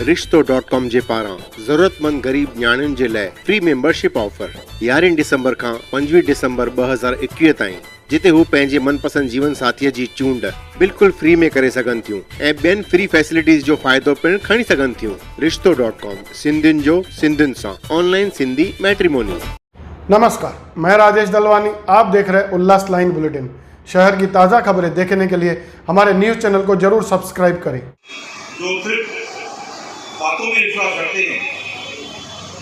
रिश्तो.com जे पारां ज़रूरतमंद गरीब न्याणियुनि जे लाइ फ्री मेंबरशिप ऑफर 11 दिसंबर खां 25 दिसंबर 2021 ताईं, जिते हू पंहिंजे मनपसंद जीवन साथीअ जी चूंड बिल्कुलु फ्री में करे सघनि थियूं ऐं ॿियनि फ्री फैसिलिटीज़ जो फ़ाइदो पिणु खणी सघनि थियूं। रिश्तो.com, सिंधियुनि जो सिंधियुनि सां ऑनलाइन सिंधी मैट्रिमोनी। नमस्कार, मैं राजेश दलवानी। आप देख रहे उल्लास लाइन बुलेटिन। शहर की ताज़ा खबरें देखने के लिए हमारे न्यूज़ चैनल को जरूर सब्सक्राइब करें। जो सिर्फ बातों में विश्वास रखते हैं,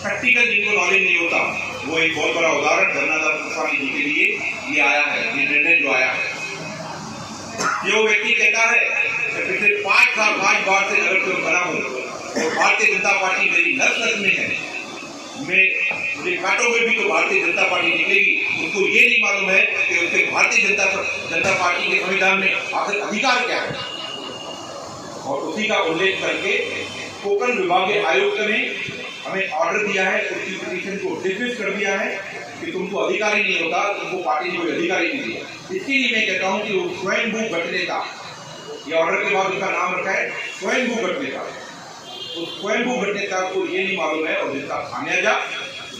प्रैक्टिकल जिनको नॉलेज नहीं होता, वो एक बहुत बड़ा उदाहरण धरनादार किसान जी के लिए ये आया है, ये निर्णय जो आया है। जो व्यक्ति कहता है कि पिछले 5 बार से नगर सेवक बना हूँ और भारतीय जनता पार्टी मेरी नस में है, मुझे कांटों में भी तो भारतीय जनता पार्टी निकलेगी, उनको ये नहीं मालूम है कि उसके भारतीय जनता पार्टी के संविधान में आखिर अधिकार क्या है। और उसी का उल्लेख करके कोंकण विभागीय आयुक्त ने हमें ऑर्डर दिया है, उसकी पिटीशन को डिसमिस कर दिया है कि तुमको अधिकार ही नहीं होता, तुमको पार्टी ने कोई अधिकार ही नहीं दिया। इसके लिए मैं कहता हूँ कि वो स्वयंभू गठनेता, ये ऑर्डर के बाद उसका नाम रखा है स्वयंभू गठनेता। तो स्वयंभू गठनेता को ये नहीं मालूम है और जिसका खामियाजा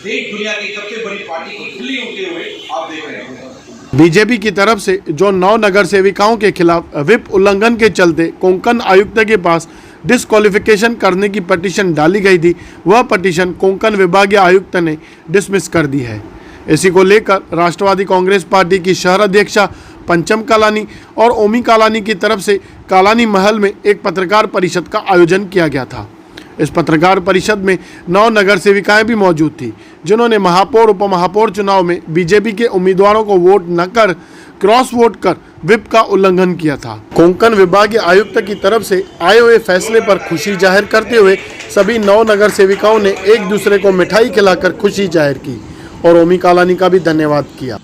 देश दुनिया की सबसे बड़ी पार्टी की खिल्ली उठते हुए आप देख रहे हैं। बीजेपी की तरफ से जो 9 नगर सेविकाओं के खिलाफ व्हिप उल्लंघन के चलते कोंकण आयुक्त के पास डिस्क्वालिफिकेशन करने की पिटीशन डाली गई थी, वह पिटीशन कोंकण विभागीय आयुक्त ने डिसमिस कर दी है। इसी को लेकर राष्ट्रवादी कांग्रेस पार्टी की शहर अध्यक्षा पंचम कालानी और ओमी कालानी की तरफ से कालानी महल में एक पत्रकार परिषद का आयोजन किया गया था। इस पत्रकार परिषद में 9 नगर सेविकाएं भी मौजूद थी, जिन्होंने महापौर उपमहापौर चुनाव में बीजेपी के उम्मीदवारों को वोट न कर क्रॉस वोट कर व्हिप का उल्लंघन किया था। कोंकण विभागीय आयुक्त की तरफ से आए हुए फैसले पर खुशी जाहिर करते हुए सभी 9 नगर सेविकाओं ने एक दूसरे को मिठाई खिलाकर खुशी जाहिर की और ओमी कालानी का भी धन्यवाद किया।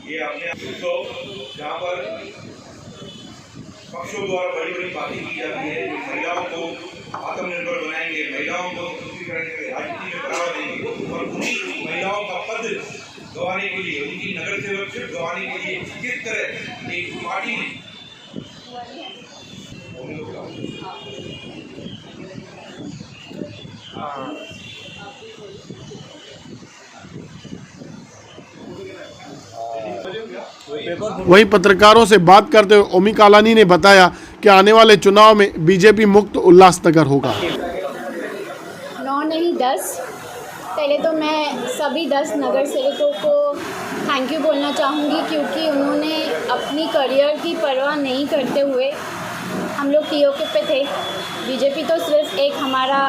ये अपने तो जहाँ पर पक्षों द्वारा बड़ी बड़ी बातें की जाती है, महिलाओं को आत्मनिर्भर बनाएंगे, महिलाओं को सशक्तिकरण के राजनीति में बढ़ावा देंगे और उन्हीं महिलाओं का पद गंवाने के लिए, उनकी नगर सेवकशिप गंवाने के लिए किस तरह एक पार्टी ने वहीं पत्रकारों से बात करते हुए ओमी कालानी ने बताया कि आने वाले चुनाव में बीजेपी मुक्त उल्लासनगर होगा। 9 नहीं 10। पहले तो मैं सभी 10 नगर सेवकों को थैंक यू बोलना चाहूँगी, क्योंकि उन्होंने अपनी करियर की परवाह नहीं करते हुए, हम लोग टीओके पे थे, बीजेपी तो सिर्फ एक हमारा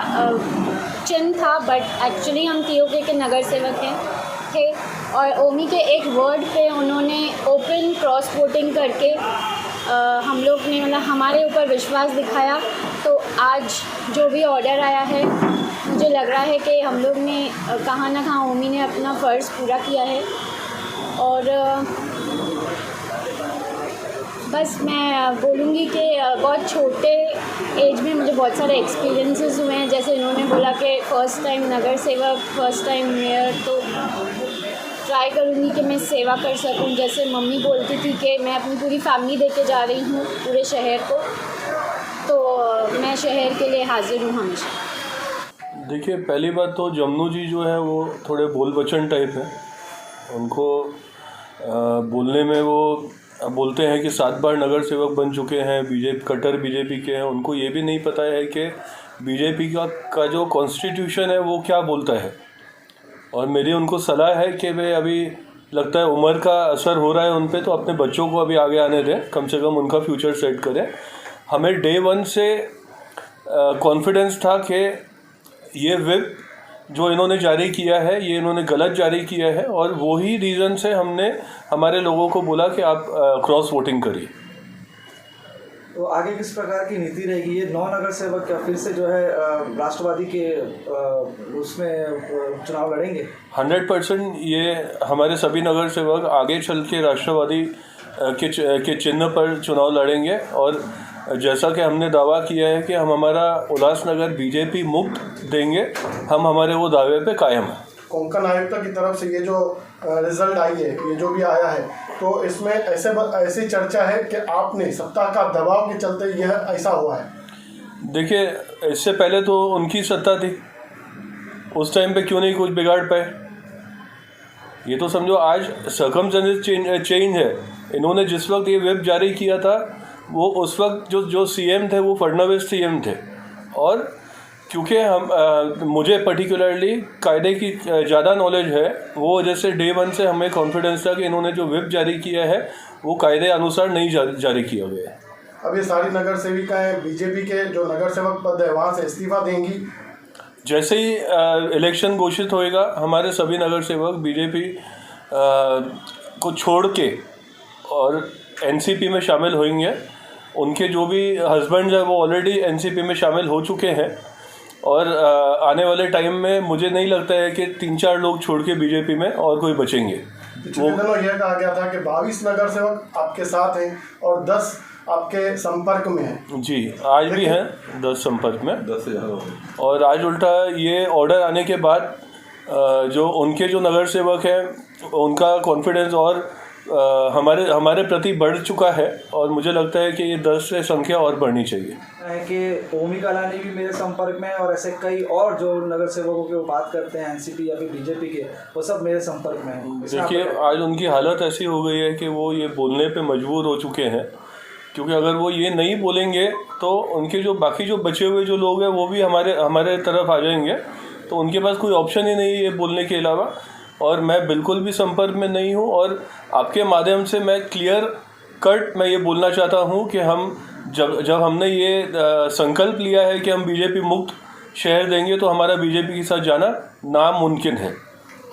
चिन्ह था, बट एक्चुअली हम टीओके के नगर सेवक थे और ओमी के एक वर्ड पे उन्होंने ओपन क्रॉस वोटिंग करके हम लोग ने मतलब हमारे ऊपर विश्वास दिखाया। तो आज जो भी ऑर्डर आया है, मुझे लग रहा है कि हम लोग ने कहाँ ना कहाँ ओमी ने अपना फ़र्ज़ पूरा किया है। और बस मैं बोलूँगी कि बहुत छोटे एज में मुझे बहुत सारे एक्सपीरियंसेस हुए हैं। जैसे इन्होंने बोला कि फ़र्स्ट टाइम नगर सेवक, फ़र्स्ट टाइम मेयर, तो ट्राई करूँगी कि मैं सेवा कर सकूँ। जैसे मम्मी बोलती थी कि मैं अपनी पूरी फैमिली देके जा रही हूँ पूरे शहर को, तो मैं शहर के लिए हाजिर हूँ हमेशा। देखिए, पहली बात तो जमनू जी जो है वो थोड़े बोल बचन टाइप है। उनको बोलने में वो बोलते हैं कि 7 बार नगर सेवक बन चुके हैं, कट्टर बीजेपी के हैं। उनको ये भी नहीं पता है कि बीजेपी का जो कॉन्स्टिट्यूशन है वो क्या बोलता है। और मेरी उनको सलाह है कि वे अभी लगता है उम्र का असर हो रहा है उन पे, तो अपने बच्चों को अभी आगे आने दें, कम से कम उनका फ्यूचर सेट करें। हमें डे 1 से कॉन्फिडेंस था कि ये व्हिप जो इन्होंने जारी किया है, ये इन्होंने गलत जारी किया है और वही रीज़न से हमने हमारे लोगों को बोला कि आप क्रॉस वोटिंग करिए। तो आगे किस प्रकार की नीति रहेगी? ये 9 नगर सेवक क्या फिर से जो है राष्ट्रवादी के उसमें चुनाव लड़ेंगे? 100% ये हमारे सभी नगर सेवक आगे चल के राष्ट्रवादी के चिन्ह पर चुनाव लड़ेंगे। और जैसा कि हमने दावा किया है कि हम हमारा उल्लासनगर बीजेपी मुक्त देंगे, हम हमारे वो दावे पे कायम हैं। कोंकण आयुक्त की तरफ से ये जो रिजल्ट आई है, ये जो भी आया है, तो इसमें ऐसी चर्चा है कि आपने सत्ता का दबाव के चलते यह ऐसा हुआ है। देखिए, इससे पहले तो उनकी सत्ता थी, उस टाइम पे क्यों नहीं कुछ बिगाड़ पाए। ये तो समझो आज सर्कमस्टेंसेस चेंज है। इन्होंने जिस वक्त ये व्हिप जारी किया था वो उस वक्त जो सीएम थे वो फडणवीस सीएम थे, और क्योंकि मुझे पर्टिकुलरली कायदे की ज़्यादा नॉलेज है, वो जैसे डे वन से हमें कॉन्फिडेंस था कि इन्होंने जो व्हिप जारी किया है वो कायदे अनुसार नहीं जारी किया गया है। अब ये सारी नगर सेविकाएँ बीजेपी के जो नगर सेवक पद है वहाँ से इस्तीफा देंगी। जैसे ही इलेक्शन घोषित होएगा हमारे सभी नगर सेवक बीजेपी को छोड़ के और एनसीपी में शामिल होंगे। उनके जो भी हस्बैंड्स हैं वो ऑलरेडी एनसीपी में शामिल हो चुके हैं, और आने वाले टाइम में मुझे नहीं लगता है कि 3-4 लोग छोड़ के बीजेपी में और कोई बचेंगे। पिछले दिनों यह कहा गया था कि 22 नगर सेवक आपके साथ हैं और 10 आपके संपर्क में हैं। जी, आज भी हैं 10 संपर्क में, 10 से ज़्यादा। और आज उल्टा ये ऑर्डर आने के बाद जो उनके जो नगर सेवक हैं उनका कॉन्फिडेंस और हमारे प्रति बढ़ चुका है, और मुझे लगता है कि ये 10 से संख्या और बढ़नी चाहिए। है कि ओमी कलानी भी मेरे संपर्क में है, और ऐसे कई और जो नगर सेवकों की वो बात करते हैं एनसीपी या फिर बीजेपी के, वो सब मेरे संपर्क में हैं। देखिए, आज उनकी हालत ऐसी हो गई है कि वो ये बोलने पे मजबूर हो चुके हैं, क्योंकि अगर वो ये नहीं बोलेंगे तो उनके जो बाकी जो बचे हुए जो लोग हैं वो भी हमारे तरफ आ जाएंगे, तो उनके पास कोई ऑप्शन ही नहीं है ये बोलने के अलावा। और मैं बिल्कुल भी संपर्क में नहीं हूँ, और आपके माध्यम से मैं क्लियर कट मैं ये बोलना चाहता हूँ कि हम जब हमने ये संकल्प लिया है कि हम बीजेपी मुक्त शहर देंगे, तो हमारा बीजेपी के साथ जाना नामुमकिन है।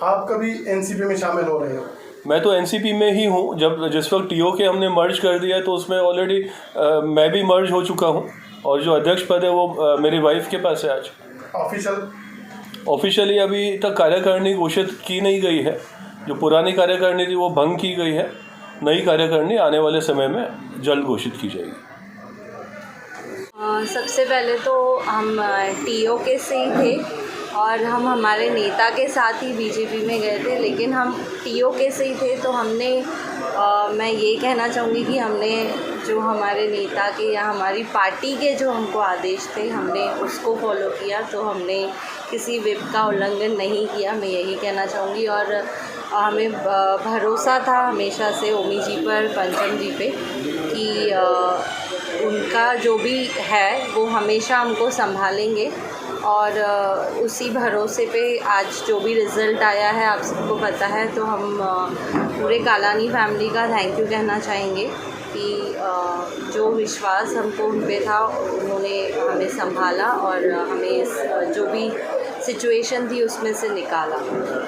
आप कभी एनसीपी में शामिल हो रहे हो? मैं तो एनसीपी में ही हूँ। जिस वक्त टीओके हमने मर्ज कर दिया तो उसमें ऑलरेडी मैं भी मर्ज हो चुका हूँ, और जो अध्यक्ष पद है वो मेरी वाइफ के पास है। आज ऑफिशियली अभी तक कार्यकारिणी घोषित की नहीं गई है। जो पुरानी कार्यकारिणी थी वो भंग की गई है। नई कार्यकारिणी आने वाले समय में जल्द घोषित की जाएगी। सबसे पहले तो हम टीओके से ही थे, और हम हमारे नेता के साथ ही बीजेपी में गए थे, लेकिन हम टीओके से ही थे। तो हमने मैं ये कहना चाहूँगी कि हमने जो हमारे नेता के या हमारी पार्टी के जो हमको आदेश थे हमने उसको फॉलो किया, तो हमने किसी व्हिप का उल्लंघन नहीं किया, मैं यही कहना चाहूँगी। और हमें भरोसा था हमेशा से ओमी जी पर, पंचम जी पे, कि उनका जो भी है वो हमेशा हमको संभालेंगे, और उसी भरोसे पे आज जो भी रिज़ल्ट आया है आप सबको पता है। तो हम पूरे कालानी फैमिली का थैंक यू कहना चाहेंगे कि जो विश्वास हमको उन पे था उन्होंने हमें संभाला और हमें इस जो भी सिचुएशन थी उसमें से निकाला।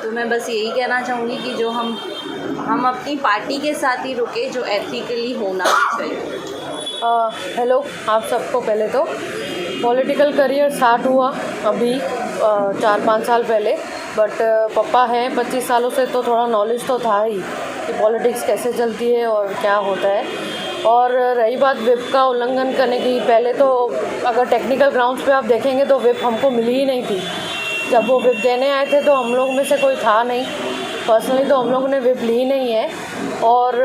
तो मैं बस यही कहना चाहूँगी कि जो हम अपनी पार्टी के साथ ही रुके, जो एथिकली होना चाहिए। हेलो आप सबको। पहले तो पॉलिटिकल करियर स्टार्ट हुआ अभी 4-5 साल पहले, बट पापा हैं 25 सालों से, तो थोड़ा नॉलेज तो था ही कि पॉलिटिक्स कैसे चलती है और क्या होता है। और रही बात व्हिप का उल्लंघन करने की, पहले तो अगर टेक्निकल ग्राउंड्स पे आप देखेंगे तो व्हिप हमको मिली ही नहीं थी। जब वो व्हिप देने आए थे तो हम लोग में से कोई था नहीं, पर्सनली तो हम लोगों ने व्हिप ली नहीं है। और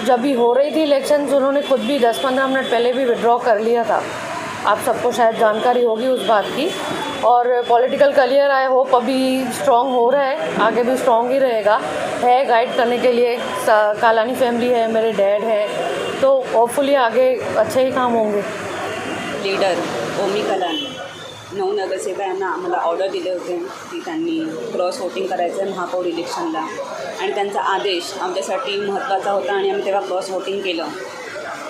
जब भी हो रही थी इलेक्शंस, उन्होंने खुद भी 10-15 मिनट पहले भी विड्रॉ कर लिया था। आप सबको शायद जानकारी होगी उस बात की। और पॉलिटिकल करियर आई होप अभी स्ट्रॉन्ग हो रहा है, आगे भी स्ट्रॉन्ग ही रहेगा। है गाइड करने के लिए कालानी फैमिली है, मेरे डैड है, तो होपफुली आगे अच्छे ही काम होंगे। लीडर ओमी कलानी 9 नगरसेवकांना आम्हाला ऑर्डर दिले होते की त्यांनी क्रॉस वोटिंग करायचं आहे महापौर इलेक्शनला, आणि त्यांचा आदेश आमच्यासाठी महत्त्वाचा होता, आणि आम्ही तेव्हा क्रॉस वोटिंग केलं।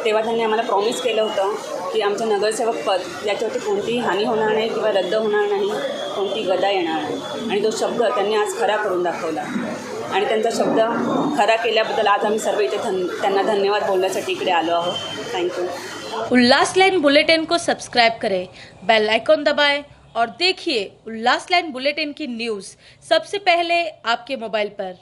तेव्हा त्यांनी आम्हाला प्रॉमिस केलं होतं की आमचं नगरसेवक पद याच्यावरती कोणतीही हानी होणार नाही किंवा रद्द होणार नाही, कोणती गदा येणार नाही, आणि तो शब्द त्यांनी आज खरा करून दाखवला। आणि त्यांचा शब्द खरा केल्याबद्दल आज आम्ही सर्व इथे त्यांना धन्यवाद बोलण्यासाठी इकडे आलो आहोत। Thank you. Ullas line bulletin को सब्सक्राइब करें, बेल आइकॉन दबाएं और देखिए उल्लास लाइन बुलेटिन की न्यूज़ सबसे पहले आपके मोबाइल पर।